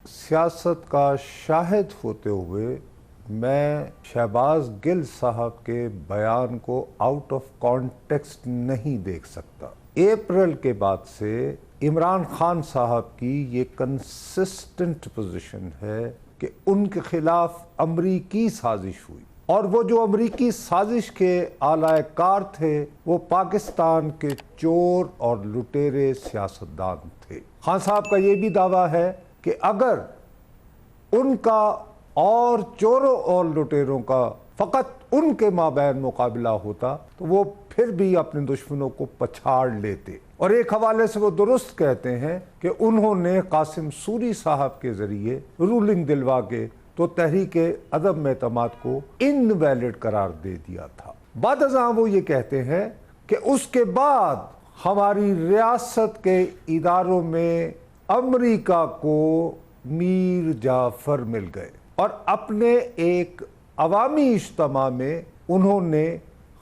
सियासत का शाहिद होते हुए मैं शहबाज गिल साहब के बयान को आउट ऑफ कॉन्टेक्स्ट नहीं देख सकता। अप्रैल के बाद से इमरान खान साहब की ये कंसिस्टेंट पोजीशन है कि उनके खिलाफ अमरीकी साजिश हुई और वो जो अमरीकी साजिश के आलाकार थे वो पाकिस्तान के चोर और लुटेरे सियासतदान थे। खान साहब का ये भी दावा है कि अगर उनका और चोरों और लुटेरों का फ़कत उनके माबैन मुकाबला होता तो वो फिर भी अपने दुश्मनों को पछाड़ लेते। और एक हवाले से वो दुरुस्त कहते हैं कि उन्होंने कासिम सूरी साहब के ज़रिए रूलिंग दिलवा के तो तहरीक अदम एतमाद को इनवैलिड करार दे दिया था। बाद अज़ां वो ये कहते हैं कि उसके बाद हमारी रियासत के इदारों में अमरीका को मीर जाफ़र मिल गए और अपने एक अवामी इज्तिमा में उन्होंने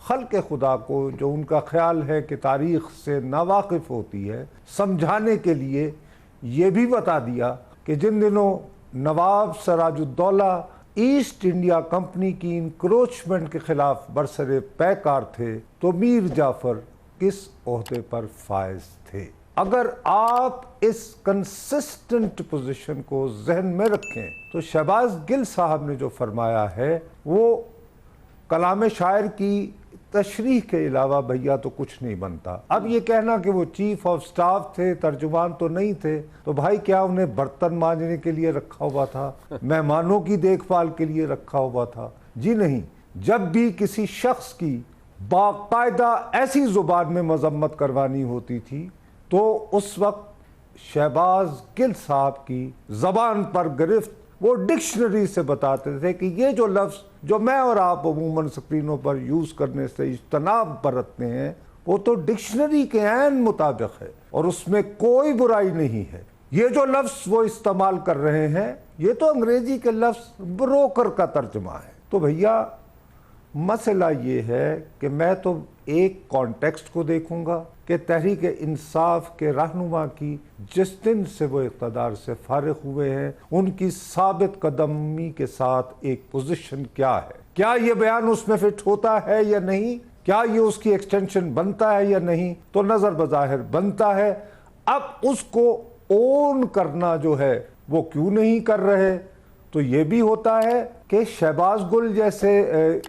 खल्क़ खुदा को, जो उनका ख्याल है कि तारीख़ से नावाकिफ़ होती है, समझाने के लिए ये भी बता दिया कि जिन दिनों नवाब सिराजुद्दौला ईस्ट इंडिया कंपनी की इंक्रोचमेंट के ख़िलाफ़ बरसरे पैकार थे तो मीर जाफ़र किस ओहदे पर फायज थे। अगर आप इस कंसिस्टेंट पोजीशन को जहन में रखें तो शहबाज गिल साहब ने जो फरमाया है वो कलाम शायर की तशरीह के अलावा भैया तो कुछ नहीं बनता। अब ये कहना कि वो चीफ ऑफ स्टाफ थे, तर्जुमान तो नहीं थे, तो भाई क्या उन्हें बर्तन मांजने के लिए रखा हुआ था, मेहमानों की देखभाल के लिए रखा हुआ था? जी नहीं। जब भी किसी शख्स की बाकायदा ऐसी जुबान में मजम्मत करवानी होती थी तो उस वक्त शहबाज गिल साहब की ज़बान पर गिरफ्त वो डिक्शनरी से बताते थे कि ये जो लफ्ज़ जो मैं और आप अमूमन स्क्रीनों पर यूज़ करने से इज्तनाब बरतते हैं वो तो डिक्शनरी के ऐन मुताबिक है और उसमें कोई बुराई नहीं है। ये जो लफ्ज़ वो इस्तेमाल कर रहे हैं ये तो अंग्रेज़ी के लफ्ज़ ब्रोकर का तर्जुमा है। तो भैया मसला ये है कि मैं तो एक कॉन्टेक्स्ट को देखूंगा कि तहरीक इंसाफ के रहनुमा की जिस दिन से वो इक़्तिदार से फारिग हुए हैं उनकी साबित कदमी के साथ एक पोजीशन क्या है, क्या ये बयान उसमें फिट होता है या नहीं, क्या ये उसकी एक्सटेंशन बनता है या नहीं, तो नज़र बज़ाहिर बनता है। अब उसको ओन करना जो है वो क्यों नहीं कर रहे? तो ये भी होता है कि शहबाज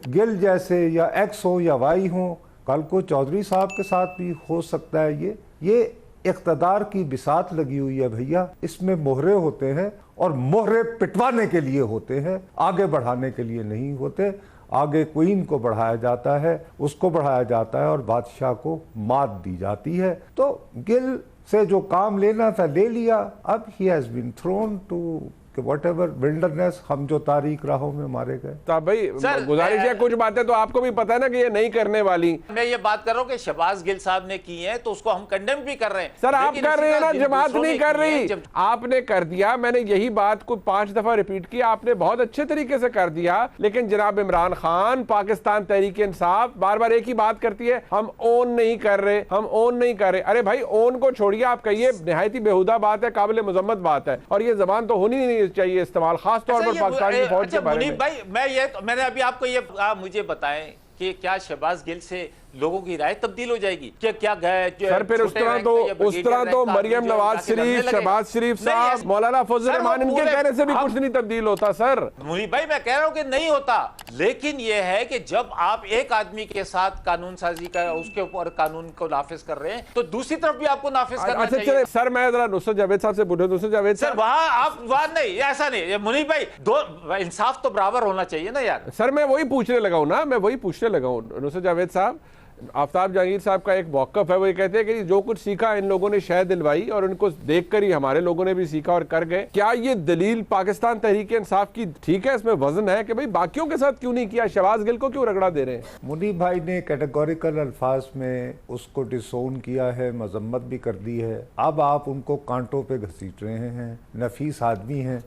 गिल जैसे या एक्स हो या वाई हो, कल को चौधरी साहब के साथ भी हो सकता है। ये इक़्तिदार की बिसात लगी हुई है भैया, इसमें मोहरे होते हैं और मोहरे पिटवाने के लिए होते हैं, आगे बढ़ाने के लिए नहीं होते। आगे क्वीन को बढ़ाया जाता है, उसको बढ़ाया जाता है और बादशाह को मात दी जाती है। तो गिल से जो काम लेना था ले लिया। अब ही has been thrown to whatever wilderness, हम जो तारीख राहों में मारे गए। तो भाई गुजारिश है, कुछ बातें तो आपको भी पता है ना कि ये नहीं करने वाली। मैं ये बात कर रहा हूँ कि शहबाज गिल साहब ने की है तो उसको हम कंडेम भी कर रहे हैं। सर आप कर रहे हैं ना, जमात नहीं कर रही। आपने कर दिया, मैंने यही बात को 5 दफा रिपीट किया, आपने बहुत अच्छे तरीके से कर दिया। लेकिन जनाब इमरान खान, पाकिस्तान तहरीक इंसाफ बार बार एक ही बात करती है, हम ओन नहीं कर रहे, हम ओन नहीं कर रहे। अरे भाई ओन को छोड़िए, आप कहिए निहायत ही बेहुदा बात है, काबिल मजम्मत बात है और ये जबान तो होनी नहीं चाहिए इस्तेमाल, खास तौर पर पाकिस्तान की फौज के बारे में। भाई मैंने अभी आपको ये मुझे बताएं कि क्या शहबाज गिल से लोगों की राय तब्दील हो जाएगी? क्या गए सर फिर उस तरह तो मरियम नवाज शरीफ, शहबाज शरीफ साहब, मौलाना फजल रहमान, इनके कहने से भी कुछ नहीं तब्दील होता। सर मुनीब भाई मैं कह रहा हूं कि नहीं होता, लेकिन यह है कि जब आप एक आदमी के साथ कानून साजी का उसके ऊपर कानून को नाफिज कर रहे हैं तो दूसरी तरफ भी आपको नाफिज करना चाहिए। सर मैं जरा नुसरत जावेद साहब से पूछूं। नुसरत जावेद सर वहां आप बात नहीं, ऐसा नहीं मुनीब भाई, दो इंसाफ तो बराबर होना चाहिए ना यार। सर मैं वही पूछने लगा हूं ना, मैं वही पूछने लगा हूं। नुसरत जावेद साहब, आफ्ताब जहांगीर साहब का एक मौक़िफ़ है, वो ये कहते हैं कि जो कुछ सीखा इन लोगों ने शह दिलवाई और उनको देखकर ही हमारे लोगों ने भी सीखा और कर गए। क्या ये दलील पाकिस्तान तहरीक इंसाफ की ठीक है, इसमें वजन है कि भाई बाकियों के साथ क्यों नहीं किया, शहबाज गिल को क्यों रगड़ा दे रहे हैं? मुनीब भाई ने कैटेगोरिकल अल्फाज में उसको डिसोन किया है, मजम्मत भी कर दी है। अब आप उनको कांटों पे घसीट रहे हैं, नफीस आदमी हैं,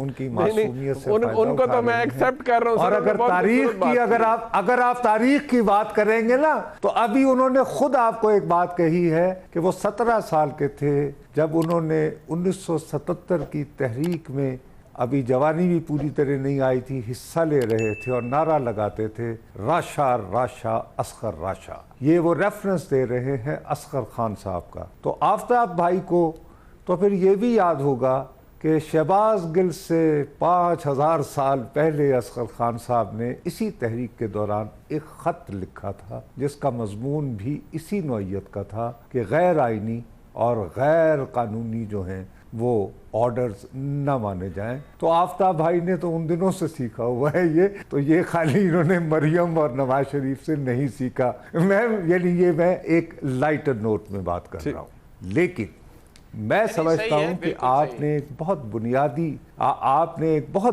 उनकी मासूमियत से उनको तो मैं एक्सेप्ट कर रहा हूँ। और अगर तारीख की अगर आप तारीख की बात करेंगे ना तो अभी उन्होंने खुद आपको एक बात कही है कि वो 17 साल के थे जब उन्होंने 1977 की तहरीक में, अभी जवानी भी पूरी तरह नहीं आई थी, हिस्सा ले रहे थे और नारा लगाते थे राशा राशा असगर राशा। ये वो रेफरेंस दे रहे हैं असगर खान साहब का। तो आफ्ताब भाई को तो फिर ये भी याद होगा कि शहबाज गिल से 5000 साल पहले असगर खान साहब ने इसी तहरीक के दौरान एक ख़त लिखा था जिसका मजमून भी इसी नौइयत का था कि गैर आइनी और गैर कानूनी जो हैं वो ऑर्डर्स न माने जाएं। तो आफ्ताब भाई ने तो उन दिनों से सीखा हुआ है ये, तो ये खाली इन्होंने मरियम और नवाज शरीफ से नहीं सीखा। मैं एक लाइटर नोट में बात कर रहा हूँ, लेकिन मैं समझता हूं कि आपने एक बहुत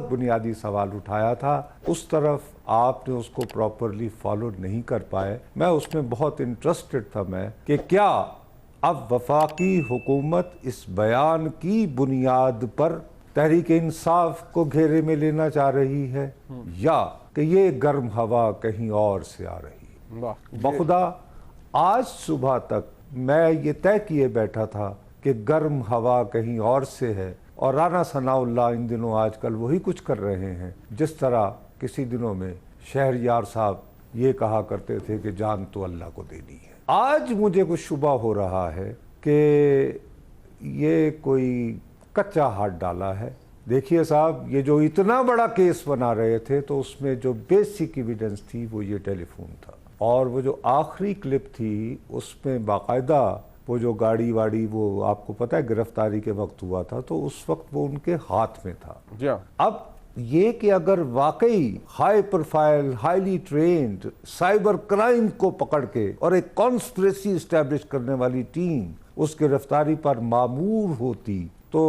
बुनियादी सवाल उठाया था, उस तरफ आपने उसको प्रॉपरली फॉलो नहीं कर पाए। मैं उसमें बहुत इंटरेस्टेड था कि क्या अब वफाकी हुकूमत इस बयान की बुनियाद पर तहरीक इंसाफ को घेरे में लेना चाह रही है या कि ये गर्म हवा कहीं और से आ रही है। बखुदा आज सुबह तक मैं ये तय किए बैठा था कि गर्म हवा कहीं और से है और राना सनाउल्लाह इन दिनों आजकल वही कुछ कर रहे हैं जिस तरह किसी दिनों में शहरयार साहब ये कहा करते थे कि जान तो अल्लाह को देनी है। आज मुझे कुछ शुबा हो रहा है कि ये कोई कच्चा हाथ डाला है। देखिए साहब, ये जो इतना बड़ा केस बना रहे थे तो उसमें जो बेसिक एविडेंस थी वो ये टेलीफोन था, और वो जो आखिरी क्लिप थी उसमें बाकायदा वो जो गाड़ी वाड़ी वो आपको पता है गिरफ्तारी के वक्त हुआ था, तो उस वक्त वो उनके हाथ में था। अब ये कि अगर वाकई high profile highly trained cyber crime को पकड़ के और एक कॉन्स्पिरेसी एस्टैब्लिश करने वाली टीम उस गिरफ्तारी पर मामूर होती तो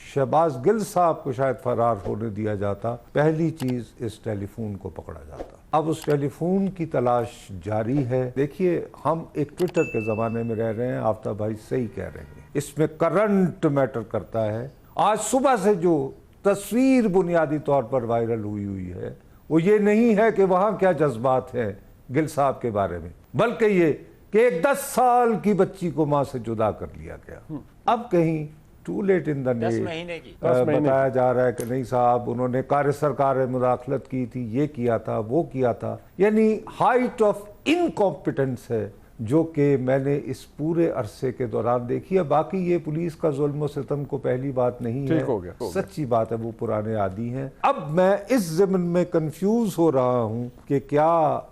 शहबाज गिल साहब को शायद फरार होने दिया जाता। पहली चीज इस टेलीफोन को पकड़ा जाता। अब उस टेलीफोन की तलाश जारी है। देखिए, हम एक ट्विटर के ज़माने में रह रहे हैं, आफ्ताब भाई सही कह रहे हैं, इसमें करंट मैटर करता है। आज सुबह से जो तस्वीर बुनियादी तौर पर वायरल हुई है वो ये नहीं है कि वहाँ क्या जज्बात हैं गिल साहब के बारे में, बल्कि ये कि एक 10 साल की बच्ची को माँ से जुदा कर लिया गया। अब कहीं too late in the net बताया जा रहा है कि नहीं साहब, उन्होंने कार्य सरकार में मुदाखलत की थी, ये किया था, वो किया था, यानी हाइट ऑफ इनकॉम्पिटेंस है जो कि मैंने इस पूरे अरसे के दौरान देखी है। बाकी ये पुलिस का जुल्म सितम को पहली बात नहीं है, सच्ची बात है, वो पुराने आदी हैं। अब मैं इस ज़मन में कंफ्यूज हो रहा हूँ कि क्या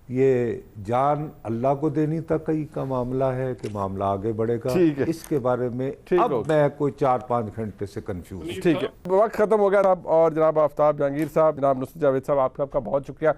ये जान अल्लाह को देनी तक ही का मामला है कि मामला आगे बढ़ेगा, इसके बारे में अब मैं कोई 4-5 घंटे से कंफ्यूज। ठीक है, वक्त खत्म हो गया साहब। और जनाब आफ्ताब जहांगीर साहब, जनाब नुसरत जावेद साहब, आपका बहुत शुक्रिया।